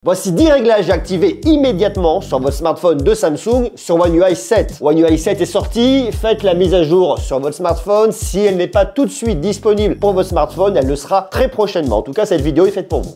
Voici 10 réglages à activer immédiatement sur votre smartphone de Samsung sur One UI 7. One UI 7 est sorti, faites la mise à jour sur votre smartphone. Si elle n'est pas tout de suite disponible pour votre smartphone, elle le sera très prochainement. En tout cas, cette vidéo est faite pour vous.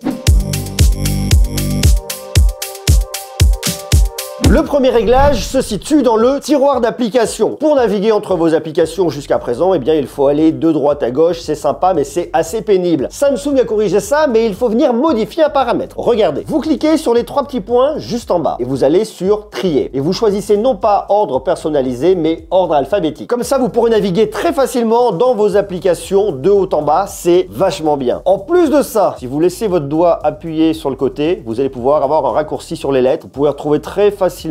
Le premier réglage se situe dans le tiroir d'applications. Pour naviguer entre vos applications jusqu'à présent, eh bien, il faut aller de droite à gauche. C'est sympa, mais c'est assez pénible. Samsung a corrigé ça, mais il faut venir modifier un paramètre. Regardez, vous cliquez sur les 3 petits points juste en bas et vous allez sur Trier. Et vous choisissez non pas ordre personnalisé, mais ordre alphabétique. Comme ça, vous pourrez naviguer très facilement dans vos applications de haut en bas. C'est vachement bien. En plus de ça, si vous laissez votre doigt appuyé sur le côté, vous allez pouvoir avoir un raccourci sur les lettres. Vous pouvez retrouver très facilement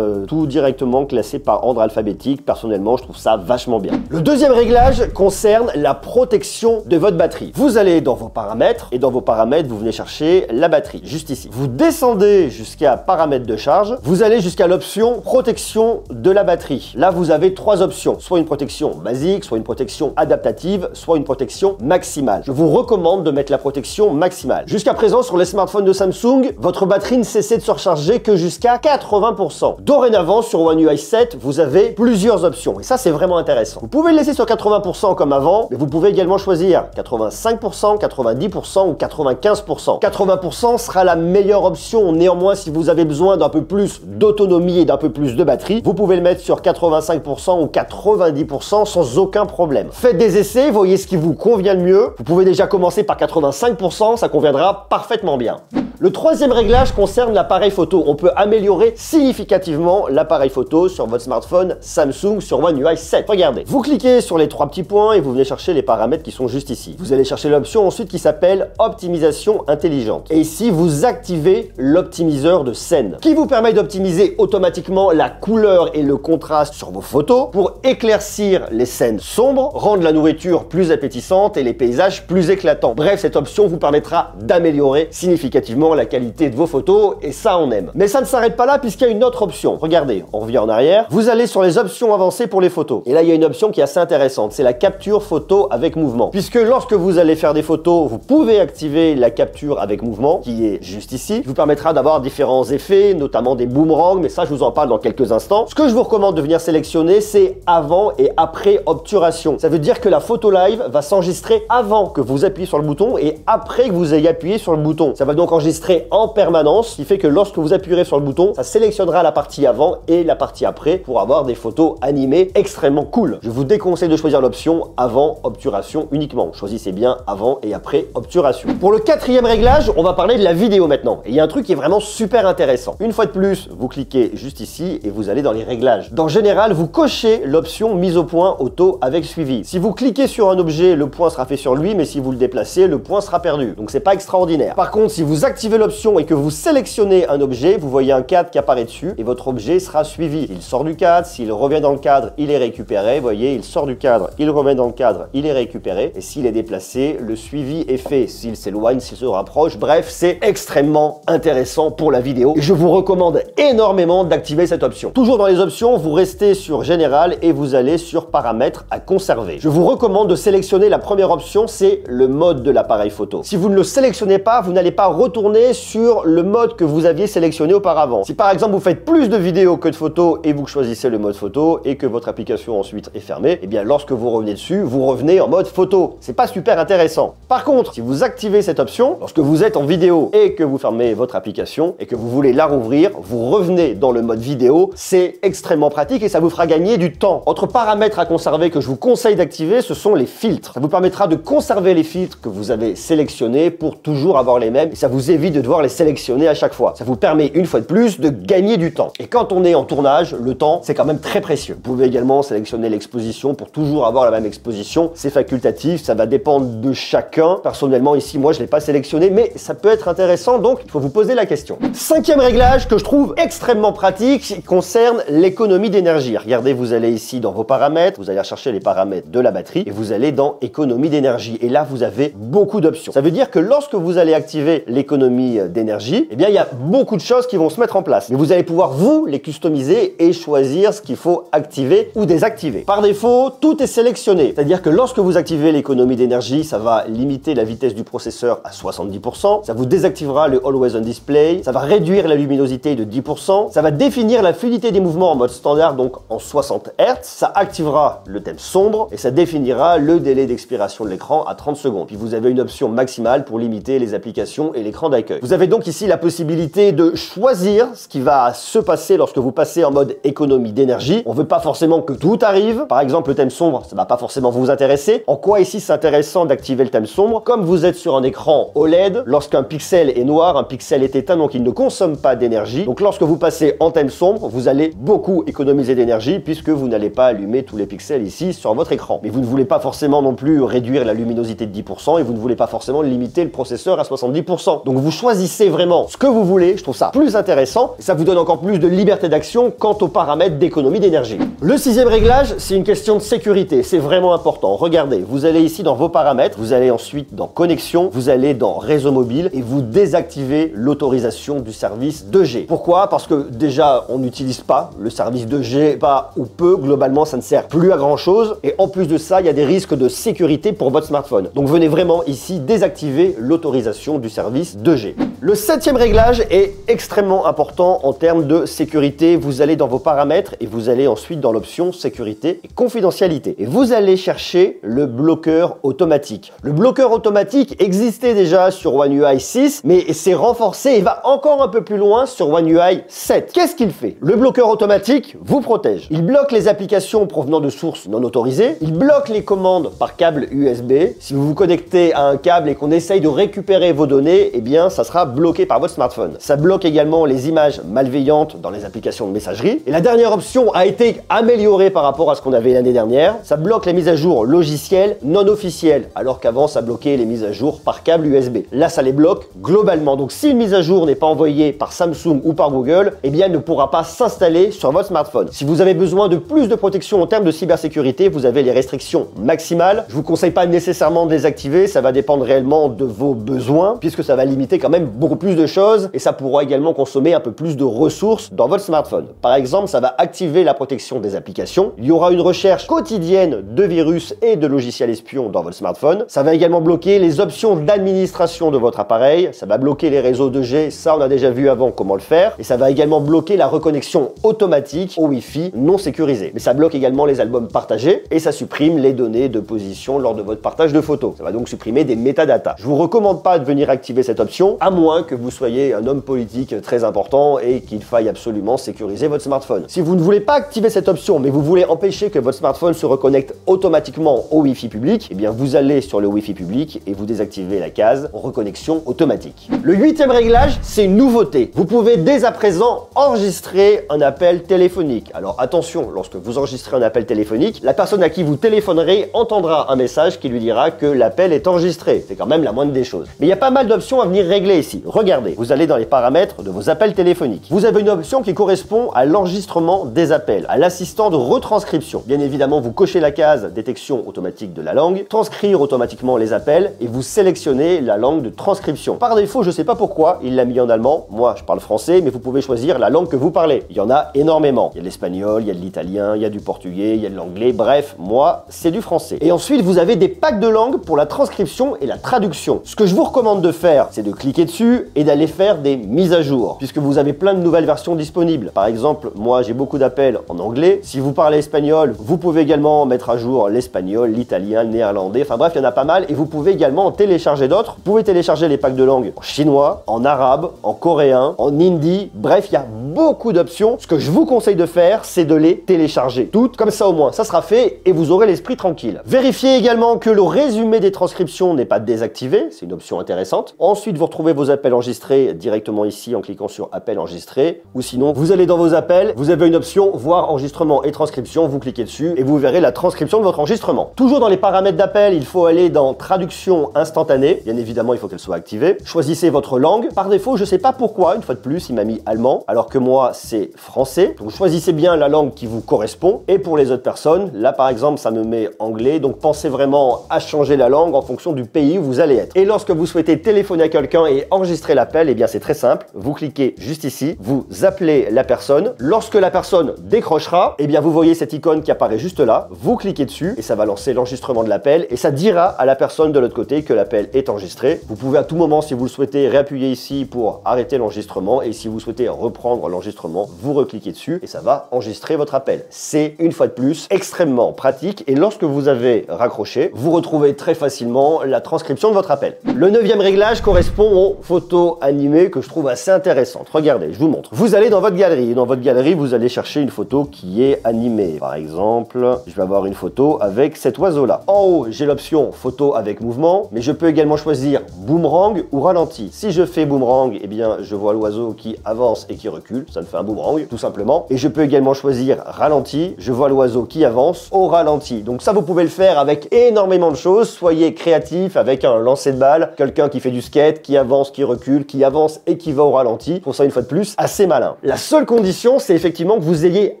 tout directement classé par ordre alphabétique. Personnellement, je trouve ça vachement bien. Le deuxième réglage concerne la protection de votre batterie. Vous allez dans vos paramètres et dans vos paramètres, vous venez chercher la batterie, juste ici. Vous descendez jusqu'à paramètres de charge. Vous allez jusqu'à l'option protection de la batterie. Là, vous avez 3 options. Soit une protection basique, soit une protection adaptative, soit une protection maximale. Je vous recommande de mettre la protection maximale. Jusqu'à présent, sur les smartphones de Samsung, votre batterie ne cessait de se recharger que jusqu'à 80%. Dorénavant, sur One UI 7, vous avez plusieurs options. Et ça, c'est vraiment intéressant. Vous pouvez le laisser sur 80% comme avant, mais vous pouvez également choisir 85%, 90% ou 95%. 80% sera la meilleure option. Néanmoins, si vous avez besoin d'un peu plus d'autonomie et d'un peu plus de batterie, vous pouvez le mettre sur 85% ou 90% sans aucun problème. Faites des essais, voyez ce qui vous convient le mieux. Vous pouvez déjà commencer par 85%, ça conviendra parfaitement bien. Le troisième réglage concerne l'appareil photo. On peut améliorer significativement l'appareil photo sur votre smartphone Samsung sur One UI 7. Regardez, vous cliquez sur les 3 petits points et vous venez chercher les paramètres qui sont juste ici. Vous allez chercher l'option ensuite qui s'appelle optimisation intelligente. Et ici, vous activez l'optimiseur de scène qui vous permet d'optimiser automatiquement la couleur et le contraste sur vos photos pour éclaircir les scènes sombres, rendre la nourriture plus appétissante et les paysages plus éclatants. Bref, cette option vous permettra d'améliorer significativement la qualité de vos photos et ça, on aime. Mais ça ne s'arrête pas là puisqu'il y a une autre option. Regardez, on revient en arrière. Vous allez sur les options avancées pour les photos. Et là, il y a une option qui est assez intéressante. C'est la capture photo avec mouvement. Puisque lorsque vous allez faire des photos, vous pouvez activer la capture avec mouvement qui est juste ici. Qui vous permettra d'avoir différents effets, notamment des boomerangs. Mais ça, je vous en parle dans quelques instants. Ce que je vous recommande de venir sélectionner, c'est avant et après obturation. Ça veut dire que la photo live va s'enregistrer avant que vous appuyez sur le bouton et après que vous ayez appuyé sur le bouton. Ça va donc enregistrer en permanence, ce qui fait que lorsque vous appuierez sur le bouton, ça sélectionnera la partie avant et la partie après pour avoir des photos animées extrêmement cool. Je vous déconseille de choisir l'option avant obturation uniquement. Choisissez bien avant et après obturation. Pour le quatrième réglage, on va parler de la vidéo maintenant. Et il y a un truc qui est vraiment super intéressant. Une fois de plus, vous cliquez juste ici et vous allez dans les réglages. Dans Général, vous cochez l'option mise au point auto avec suivi. Si vous cliquez sur un objet, le point sera fait sur lui, mais si vous le déplacez, le point sera perdu. Donc c'est pas extraordinaire. Par contre, si vous activez l'option et que vous sélectionnez un objet, vous voyez un cadre qui apparaît dessus et votre objet sera suivi. S'il sort du cadre, s'il revient dans le cadre, il est récupéré. Vous voyez, il sort du cadre, il revient dans le cadre, il est récupéré. Et s'il est déplacé, le suivi est fait. S'il s'éloigne, s'il se rapproche. Bref, c'est extrêmement intéressant pour la vidéo. Et je vous recommande énormément d'activer cette option. Toujours dans les options, vous restez sur Général et vous allez sur Paramètres à conserver. Je vous recommande de sélectionner la première option, c'est le mode de l'appareil photo. Si vous ne le sélectionnez pas, vous n'allez pas retourner sur le mode que vous aviez sélectionné auparavant. Si par exemple vous faites plus de vidéos que de photos et vous choisissez le mode photo et que votre application ensuite est fermée, et bien lorsque vous revenez dessus, vous revenez en mode photo. C'est pas super intéressant. Par contre, si vous activez cette option, lorsque vous êtes en vidéo et que vous fermez votre application et que vous voulez la rouvrir, vous revenez dans le mode vidéo. C'est extrêmement pratique et ça vous fera gagner du temps. Autre paramètre à conserver que je vous conseille d'activer, ce sont les filtres. Ça vous permettra de conserver les filtres que vous avez sélectionnés pour toujours avoir les mêmes et ça vous évite de devoir les sélectionner à chaque fois. Ça vous permet une fois de plus de gagner du temps. Et quand on est en tournage, le temps, c'est quand même très précieux. Vous pouvez également sélectionner l'exposition pour toujours avoir la même exposition. C'est facultatif, ça va dépendre de chacun. Personnellement, ici, moi, je ne l'ai pas sélectionné, mais ça peut être intéressant, donc il faut vous poser la question. Cinquième réglage que je trouve extrêmement pratique concerne l'économie d'énergie. Regardez, vous allez ici dans vos paramètres, vous allez chercher les paramètres de la batterie et vous allez dans économie d'énergie. Et là, vous avez beaucoup d'options. Ça veut dire que lorsque vous allez activer l'économie économie d'énergie, eh bien il y a beaucoup de choses qui vont se mettre en place. Mais vous allez pouvoir vous les customiser et choisir ce qu'il faut activer ou désactiver. Par défaut, tout est sélectionné. C'est-à-dire que lorsque vous activez l'économie d'énergie, ça va limiter la vitesse du processeur à 70%, ça vous désactivera le Always On Display, ça va réduire la luminosité de 10%, ça va définir la fluidité des mouvements en mode standard, donc en 60 Hz, ça activera le thème sombre et ça définira le délai d'expiration de l'écran à 30 secondes. Puis vous avez une option maximale pour limiter les applications et l'écran d'accueil. Vous avez donc ici la possibilité de choisir ce qui va se passer lorsque vous passez en mode économie d'énergie. On veut pas forcément que tout arrive. Par exemple, le thème sombre, ça va pas forcément vous intéresser. En quoi ici c'est intéressant d'activer le thème sombre? Comme vous êtes sur un écran OLED, lorsqu'un pixel est noir, un pixel est éteint, donc il ne consomme pas d'énergie. Donc lorsque vous passez en thème sombre, vous allez beaucoup économiser d'énergie puisque vous n'allez pas allumer tous les pixels ici sur votre écran. Mais vous ne voulez pas forcément non plus réduire la luminosité de 10% et vous ne voulez pas forcément limiter le processeur à 70%. Donc vous choisissez vraiment ce que vous voulez. Je trouve ça plus intéressant et ça vous donne encore plus de liberté d'action quant aux paramètres d'économie d'énergie. Le sixième réglage, c'est une question de sécurité. C'est vraiment important. Regardez, vous allez ici dans vos paramètres, vous allez ensuite dans connexion, vous allez dans réseau mobile et vous désactivez l'autorisation du service 2G. Pourquoi? Parce que déjà, on n'utilise pas le service 2G, pas ou peu. Globalement, ça ne sert plus à grand chose. Et en plus de ça, il y a des risques de sécurité pour votre smartphone. Donc venez vraiment ici désactiver l'autorisation du service 2G. Le septième réglage est extrêmement important en termes de sécurité. Vous allez dans vos paramètres et vous allez ensuite dans l'option sécurité et confidentialité. Et vous allez chercher le bloqueur automatique. Le bloqueur automatique existait déjà sur One UI 6, mais c'est renforcé et va encore un peu plus loin sur One UI 7. Qu'est-ce qu'il fait? Le bloqueur automatique vous protège. Il bloque les applications provenant de sources non autorisées. Il bloque les commandes par câble USB. Si vous vous connectez à un câble et qu'on essaye de récupérer vos données, eh bien, ça sera bloqué par votre smartphone. Ça bloque également les images malveillantes dans les applications de messagerie. Et la dernière option a été améliorée par rapport à ce qu'on avait l'année dernière. Ça bloque les mises à jour logicielles non officielles, alors qu'avant, ça bloquait les mises à jour par câble USB. Là, ça les bloque globalement. Donc, si une mise à jour n'est pas envoyée par Samsung ou par Google, eh bien, elle ne pourra pas s'installer sur votre smartphone. Si vous avez besoin de plus de protection en termes de cybersécurité, vous avez les restrictions maximales. Je vous conseille pas nécessairement de les activer, ça va dépendre réellement de vos besoins, puisque ça va limiter quand même beaucoup plus de choses et ça pourra également consommer un peu plus de ressources dans votre smartphone. Par exemple, ça va activer la protection des applications. Il y aura une recherche quotidienne de virus et de logiciels espions dans votre smartphone. Ça va également bloquer les options d'administration de votre appareil. Ça va bloquer les réseaux 2G, ça on a déjà vu avant comment le faire. Et ça va également bloquer la reconnexion automatique au Wi-Fi non sécurisé. Mais ça bloque également les albums partagés et ça supprime les données de position lors de votre partage de photos. Ça va donc supprimer des métadatas. Je vous recommande pas de venir activer cette option, à moins que vous soyez un homme politique très important et qu'il faille absolument sécuriser votre smartphone. Si vous ne voulez pas activer cette option, mais vous voulez empêcher que votre smartphone se reconnecte automatiquement au Wi-Fi public, eh bien vous allez sur le Wi-Fi public et vous désactivez la case reconnexion automatique. Le huitième réglage, c'est une nouveauté. Vous pouvez dès à présent enregistrer un appel téléphonique. Alors attention, lorsque vous enregistrez un appel téléphonique, la personne à qui vous téléphonerez entendra un message qui lui dira que l'appel est enregistré. C'est quand même la moindre des choses. Mais il y a pas mal d'options à venir régler ici. Regardez, vous allez dans les paramètres de vos appels téléphoniques. Vous avez une option qui correspond à l'enregistrement des appels, à l'assistant de retranscription. Bien évidemment, vous cochez la case détection automatique de la langue, transcrire automatiquement les appels et vous sélectionnez la langue de transcription. Par défaut, je sais pas pourquoi, il l'a mis en allemand. Moi, je parle français, mais vous pouvez choisir la langue que vous parlez. Il y en a énormément. Il y a de l'espagnol, il y a de l'italien, il y a du portugais, il y a de l'anglais. Bref, moi, c'est du français. Et ensuite, vous avez des packs de langues pour la transcription et la traduction. Ce que je vous recommande de faire, c'est de cliquer dessus et d'aller faire des mises à jour, puisque vous avez plein de nouvelles versions disponibles. Par exemple, moi, j'ai beaucoup d'appels en anglais. Si vous parlez espagnol, vous pouvez également mettre à jour l'espagnol, l'italien, le néerlandais. Enfin bref, il y en a pas mal et vous pouvez également en télécharger d'autres. Vous pouvez télécharger les packs de langues en chinois, en arabe, en coréen, en hindi. Bref, il y a beaucoup d'options. Ce que je vous conseille de faire, c'est de les télécharger toutes. Comme ça, au moins, ça sera fait et vous aurez l'esprit tranquille. Vérifiez également que le résumé des transcriptions n'est pas désactivé. C'est une option intéressante. Ensuite, vous retrouvez vos appels enregistrés directement ici en cliquant sur appel enregistré. Ou sinon, vous allez dans vos appels, vous avez une option voir enregistrement et transcription. Vous cliquez dessus et vous verrez la transcription de votre enregistrement. Toujours dans les paramètres d'appel, il faut aller dans traduction instantanée. Bien évidemment, il faut qu'elle soit activée. Choisissez votre langue. Par défaut, je sais pas pourquoi, une fois de plus, il m'a mis allemand, alors que moi, c'est français. Donc, choisissez bien la langue qui vous correspond. Et pour les autres personnes, là, par exemple, ça me met anglais. Donc, pensez vraiment à changer la langue en fonction du pays où vous allez être. Et lorsque vous souhaitez téléphoner à quelqu'un, client ait enregistré l'appel, eh bien c'est très simple. Vous cliquez juste ici, vous appelez la personne. Lorsque la personne décrochera, eh bien vous voyez cette icône qui apparaît juste là. Vous cliquez dessus et ça va lancer l'enregistrement de l'appel et ça dira à la personne de l'autre côté que l'appel est enregistré. Vous pouvez à tout moment, si vous le souhaitez, réappuyer ici pour arrêter l'enregistrement et si vous souhaitez reprendre l'enregistrement, vous recliquez dessus et ça va enregistrer votre appel. C'est une fois de plus extrêmement pratique et lorsque vous avez raccroché, vous retrouvez très facilement la transcription de votre appel. Le 9e réglage correspond aux photos animées que je trouve assez intéressantes. Regardez, je vous montre. Vous allez dans votre galerie et dans votre galerie, vous allez chercher une photo qui est animée. Par exemple, je vais avoir une photo avec cet oiseau-là. En haut, j'ai l'option photo avec mouvement, mais je peux également choisir boomerang ou ralenti. Si je fais boomerang, eh bien, je vois l'oiseau qui avance et qui recule. Ça me fait un boomerang, tout simplement. Et je peux également choisir ralenti. Je vois l'oiseau qui avance au ralenti. Donc ça, vous pouvez le faire avec énormément de choses. Soyez créatif avec un lancer de balle, quelqu'un qui fait du skate, qui avance, qui recule, qui avance et qui va au ralenti. Pour ça, une fois de plus, assez malin. La seule condition, c'est effectivement que vous ayez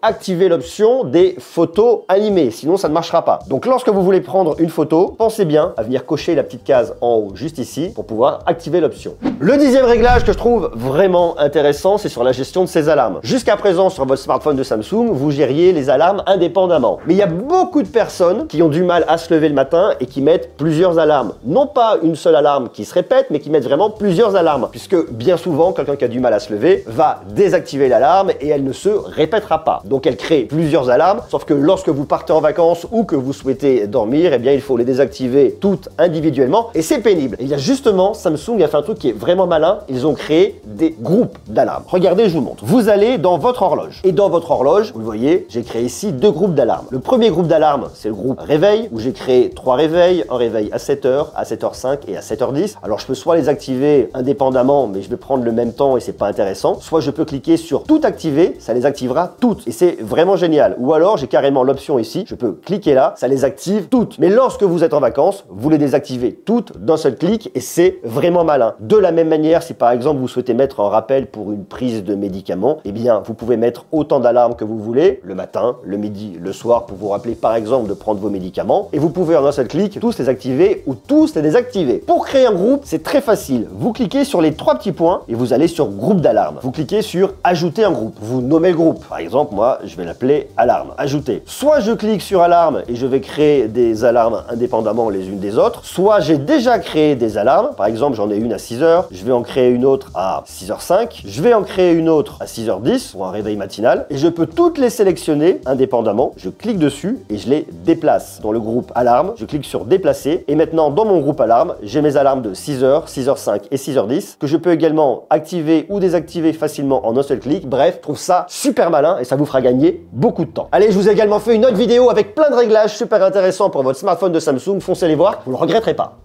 activé l'option des photos animées. Sinon, ça ne marchera pas. Donc lorsque vous voulez prendre une photo, pensez bien à venir cocher la petite case en haut, juste ici, pour pouvoir activer l'option. Le 10e réglage que je trouve vraiment intéressant, c'est sur la gestion de ces alarmes. Jusqu'à présent, sur votre smartphone de Samsung, vous gériez les alarmes indépendamment. Mais il y a beaucoup de personnes qui ont du mal à se lever le matin et qui mettent plusieurs alarmes. Non pas une seule alarme qui se répète, mais qui mettent vraiment plusieurs alarmes. Puisque bien souvent, quelqu'un qui a du mal à se lever va désactiver l'alarme et elle ne se répétera pas. Donc elle crée plusieurs alarmes, sauf que lorsque vous partez en vacances ou que vous souhaitez dormir, eh bien il faut les désactiver toutes individuellement et c'est pénible. Et bien justement, Samsung a fait un truc qui est vraiment malin, ils ont créé des groupes d'alarmes. Regardez, je vous montre. Vous allez dans votre horloge et dans votre horloge, vous le voyez, j'ai créé ici 2 groupes d'alarmes. Le premier groupe d'alarmes, c'est le groupe réveil où j'ai créé 3 réveils, un réveil à 7h, à 7h05 et à 7h10. Alors je peux soit les activer indépendamment, mais je vais prendre le même temps et c'est pas intéressant, soit je peux cliquer sur tout activer, ça les activera toutes et c'est vraiment génial. Ou alors j'ai carrément l'option ici, je peux cliquer là, ça les active toutes. Mais lorsque vous êtes en vacances, vous les désactivez toutes d'un seul clic et c'est vraiment malin. De la même manière, si par exemple vous souhaitez mettre un rappel pour une prise de médicaments, eh bien vous pouvez mettre autant d'alarmes que vous voulez, le matin, le midi, le soir, pour vous rappeler par exemple de prendre vos médicaments et vous pouvez en un seul clic tous les activer ou tous les désactiver. Pour créer un groupe, c'est très facile. Vous cliquez sur les 3 petits points et vous allez sur groupe d'alarme. Vous cliquez sur ajouter un groupe. Vous nommez le groupe. Par exemple, moi, je vais l'appeler alarme. Ajouter. Soit je clique sur alarme et je vais créer des alarmes indépendamment les unes des autres, soit j'ai déjà créé des alarmes. Par exemple, j'en ai une à 6h, je vais en créer une autre à 6h05, je vais en créer une autre à 6h10 pour un réveil matinal et je peux toutes les sélectionner indépendamment. Je clique dessus et je les déplace. Dans le groupe alarme, je clique sur déplacer et maintenant dans mon groupe alarme, j'ai mes alarmes de 6h, 6h05 et 6h10 que je peux également activer ou désactiver facilement en un seul clic. Bref, je trouve ça super malin et ça vous fera gagner beaucoup de temps. Allez, je vous ai également fait une autre vidéo avec plein de réglages super intéressants pour votre smartphone de Samsung. Foncez les voir, vous ne le regretterez pas.